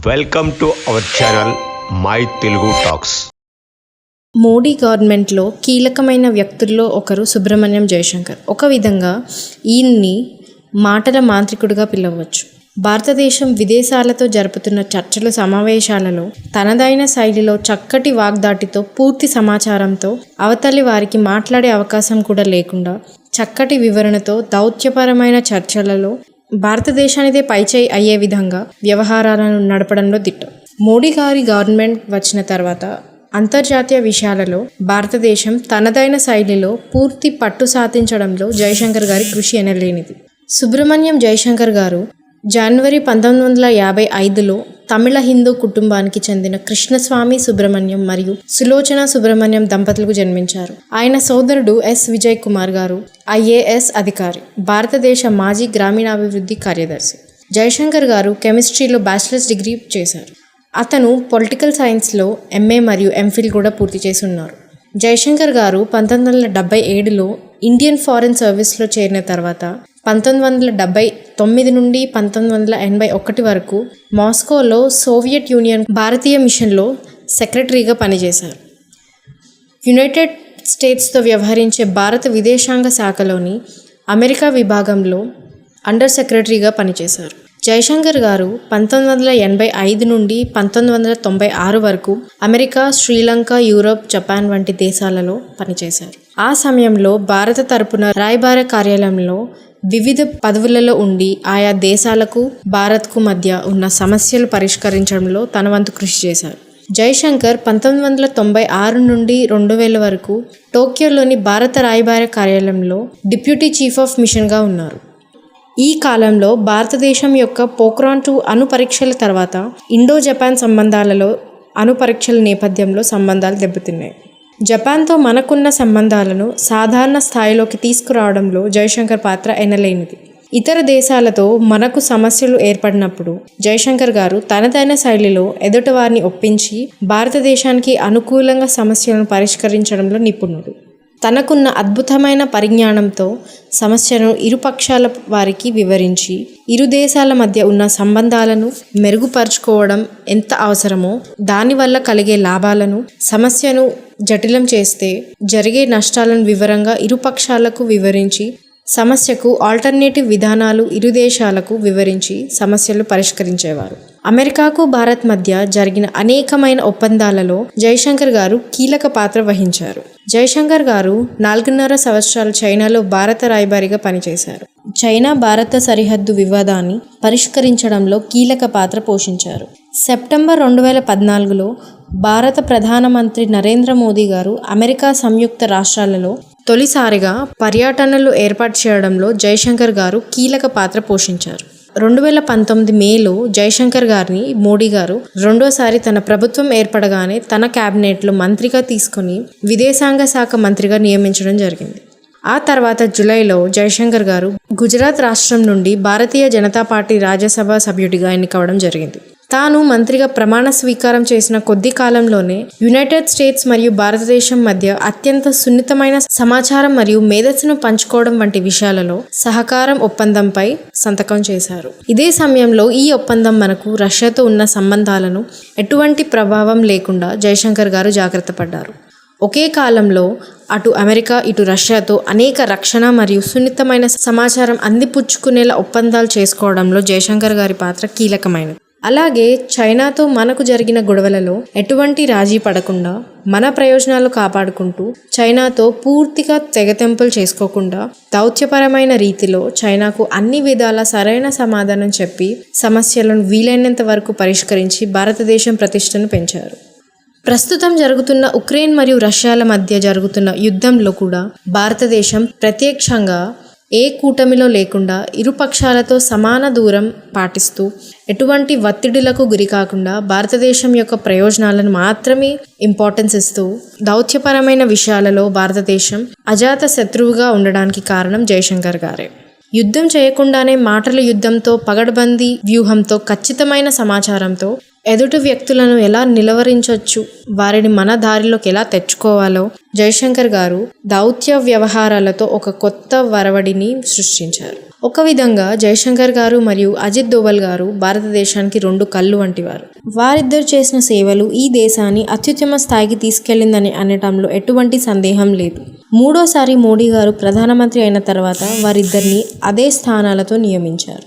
Welcome to our channel my Telugu talks. Modi గవర్నమెంట్లో కీలకమైన వ్యక్తుల్లో ఒకరు సుబ్రహ్మణ్యం జయశంకర్. ఒక విధంగా ఈయన్ని మాటల మాంత్రికుడిగా పిలవచ్చు. భారతదేశం విదేశాలతో జరుపుతున్న చర్చలు సమావేశాలలో తనదైన శైలిలో చక్కటి వాగ్దాటితో పూర్తి సమాచారంతో అవతలి వారికి మాట్లాడే అవకాశం కూడా లేకుండా చక్కటి వివరణతో దౌత్యపరమైన చర్చలలో భారతదేశానిదే పైచేయి అయ్యే విధంగా వ్యవహారాలను నడపడంలో దిట్ట. మోడీ గారి గవర్నమెంట్ వచ్చిన తర్వాత అంతర్జాతీయ విషయాలలో భారతదేశం తనదైన శైలిలో పూర్తి పట్టు సాధించడంలో జయశంకర్ గారి కృషి ఎనలేనిది. సుబ్రహ్మణ్యం జయశంకర్ గారు జనవరి 1955లో తమిళ హిందూ కుటుంబానికి చెందిన కృష్ణస్వామి సుబ్రహ్మణ్యం మరియు సులోచన సుబ్రహ్మణ్యం దంపతులకు జన్మించారు. ఆయన సోదరుడు ఎస్ విజయ్ కుమార్ గారు IAS అధికారి, భారతదేశ మాజీ గ్రామీణాభివృద్ధి కార్యదర్శి. జయశంకర్ గారు కెమిస్ట్రీలో బ్యాచిలర్స్ డిగ్రీ చేశారు. అతను పొలిటికల్ సైన్స్లో MA మరియు MPhil కూడా పూర్తి చేసి ఉన్నారు. జయశంకర్ గారు 1977లో ఇండియన్ ఫారెన్ సర్వీస్లో చేరిన తర్వాత 1979 నుండి 1981 వరకు మాస్కోలో సోవియట్ యూనియన్ భారతీయ మిషన్లో సెక్రటరీగా పనిచేశారు. యునైటెడ్ స్టేట్స్తో వ్యవహరించే భారత విదేశాంగ శాఖలోని అమెరికా విభాగంలో అండర్ సెక్రటరీగా పనిచేశారు. జయశంకర్ గారు 1985 నుండి 1996 వరకు అమెరికా, శ్రీలంక, యూరప్, జపాన్ వంటి దేశాలలో పనిచేశారు. ఆ సమయంలో భారత తరపున రాయబార కార్యాలయంలో వివిధ పదవులలో ఉండి ఆయా దేశాలకు భారత్కు మధ్య ఉన్న సమస్యలు పరిష్కరించడంలో తన వంతు కృషి చేశారు. జయశంకర్ 1996 నుండి 2000 వరకు టోక్యోలోని భారత రాయబార కార్యాలయంలో డిప్యూటీ చీఫ్ ఆఫ్ మిషన్గా ఉన్నారు. ఈ కాలంలో భారతదేశం యొక్క పోఖ్రాన్ 2 అణు పరీక్షల తర్వాత ఇండో జపాన్ సంబంధాలలో అణు పరీక్షల నేపథ్యంలో సంబంధాలు దెబ్బతిన్నాయి. జపాన్తో మనకున్న సంబంధాలను సాధారణ స్థాయిలోకి తీసుకురావడంలో జయశంకర్ పాత్ర ఎనలేనిది. ఇతర దేశాలతో మనకు సమస్యలు ఏర్పడినప్పుడు జయశంకర్ గారు తనదైన శైలిలో ఎదుటివారిని ఒప్పించి భారతదేశానికి అనుకూలంగా సమస్యలను పరిష్కరించడంలో నిపుణుడు. తనకున్న అద్భుతమైన పరిజ్ఞానంతో సమస్యను ఇరుపక్షాల వారికి వివరించి ఇరు దేశాల మధ్య ఉన్న సంబంధాలను మెరుగుపరుచుకోవడం ఎంత అవసరమో, దానివల్ల కలిగే లాభాలను, సమస్యను జటిలం చేస్తే జరిగే నష్టాలను వివరంగా ఇరుపక్షాలకు వివరించి సమస్యకు ఆల్టర్నేటివ్ విధానాలు ఇరు దేశాలకు వివరించి సమస్యలు పరిష్కరించేవారు. అమెరికాకు భారత్ మధ్య జరిగిన అనేకమైన ఒప్పందాలలో జయశంకర్ గారు కీలక పాత్ర వహించారు. జయశంకర్ గారు 4.5 సంవత్సరాలు చైనాలో భారత రాయబారిగా పనిచేశారు. చైనా భారత సరిహద్దు వివాదాన్ని పరిష్కరించడంలో కీలక పాత్ర పోషించారు. సెప్టెంబర్ 2014లో భారత ప్రధానమంత్రి నరేంద్ర మోదీ గారు అమెరికా సంయుక్త రాష్ట్రాలలో తొలిసారిగా పర్యటనలు ఏర్పాటు చేయడంలో జయశంకర్ గారు కీలక పాత్ర పోషించారు. 2019 మేలో జయశంకర్ గారిని మోడీ గారు రెండోసారి తన ప్రభుత్వం ఏర్పడగానే తన క్యాబినెట్లో మంత్రిగా తీసుకుని విదేశాంగ శాఖ మంత్రిగా నియమించడం జరిగింది. ఆ తర్వాత జూలైలో జయశంకర్ గారు గుజరాత్ రాష్ట్రం నుండి భారతీయ జనతా పార్టీ రాజ్యసభ సభ్యుడిగా ఎన్నికవడం జరిగింది. తాను మంత్రిగా ప్రమాణ స్వీకారం చేసిన కొద్ది కాలంలోనే యునైటెడ్ స్టేట్స్ మరియు భారతదేశం మధ్య అత్యంత సున్నితమైన సమాచారం మరియు మేధస్సును పంచుకోవడం వంటి విషయాలలో సహకారం ఒప్పందంపై సంతకం చేశారు. ఇదే సమయంలో ఈ ఒప్పందం మనకు రష్యాతో ఉన్న సంబంధాలను ఎటువంటి ప్రభావం లేకుండా జయశంకర్ గారు జాగ్రత్త పడ్డారు. ఒకే కాలంలో అటు అమెరికా ఇటు రష్యాతో అనేక రక్షణ మరియు సున్నితమైన సమాచారం అందిపుచ్చుకునేలా ఒప్పందాలు చేసుకోవడంలో జయశంకర్ గారి పాత్ర కీలకమైనది. అలాగే చైనాతో మనకు జరిగిన గొడవలలో ఎటువంటి రాజీ పడకుండా మన ప్రయోజనాలు కాపాడుకుంటూ చైనాతో పూర్తిగా తెగతెంపులు చేసుకోకుండా దౌత్యపరమైన రీతిలో చైనాకు అన్ని విధాల సరైన సమాధానం చెప్పి సమస్యలను వీలైనంత వరకు పరిష్కరించి భారతదేశం ప్రతిష్టను పెంచారు. ప్రస్తుతం జరుగుతున్న ఉక్రెయిన్ మరియు రష్యాల మధ్య జరుగుతున్న యుద్ధంలో కూడా భారతదేశం ప్రత్యక్షంగా ఏ కూటమిలో లేకుండా ఇరుపక్షాలతో సమాన దూరం పాటిస్తూ ఎటువంటి ఒత్తిడులకు గురి కాకుండా భారతదేశం యొక్క ప్రయోజనాలను మాత్రమే ఇంపార్టెన్స్ ఇస్తూ దౌత్యపరమైన విషయాలలో భారతదేశం అజాత శత్రువుగా ఉండడానికి కారణం జయశంకర్ గారే. యుద్ధం చేయకుండానే మాటల యుద్ధంతో, పగడ్బందీ వ్యూహంతో, ఖచ్చితమైన సమాచారంతో ఎదుటి వ్యక్తులను ఎలా నిలవరించవచ్చు, వారిని మన దారిలోకి ఎలా తెచ్చుకోవాలో జయశంకర్ గారు దౌత్య వ్యవహారాలతో ఒక కొత్త వరవడిని సృష్టించారు. ఒక విధంగా జయశంకర్ గారు మరియు అజిత్ దోవల్ గారు భారతదేశానికి 2 కళ్ళు వంటివారు. వారిద్దరు చేసిన సేవలు ఈ దేశాన్ని అత్యుత్తమ స్థాయికి తీసుకెళ్లిందని అనటంలో ఎటువంటి సందేహం లేదు. 3వ సారి మోడీ గారు ప్రధానమంత్రి అయిన తర్వాత వారిద్దరిని అదే స్థానాలతో నియమించారు.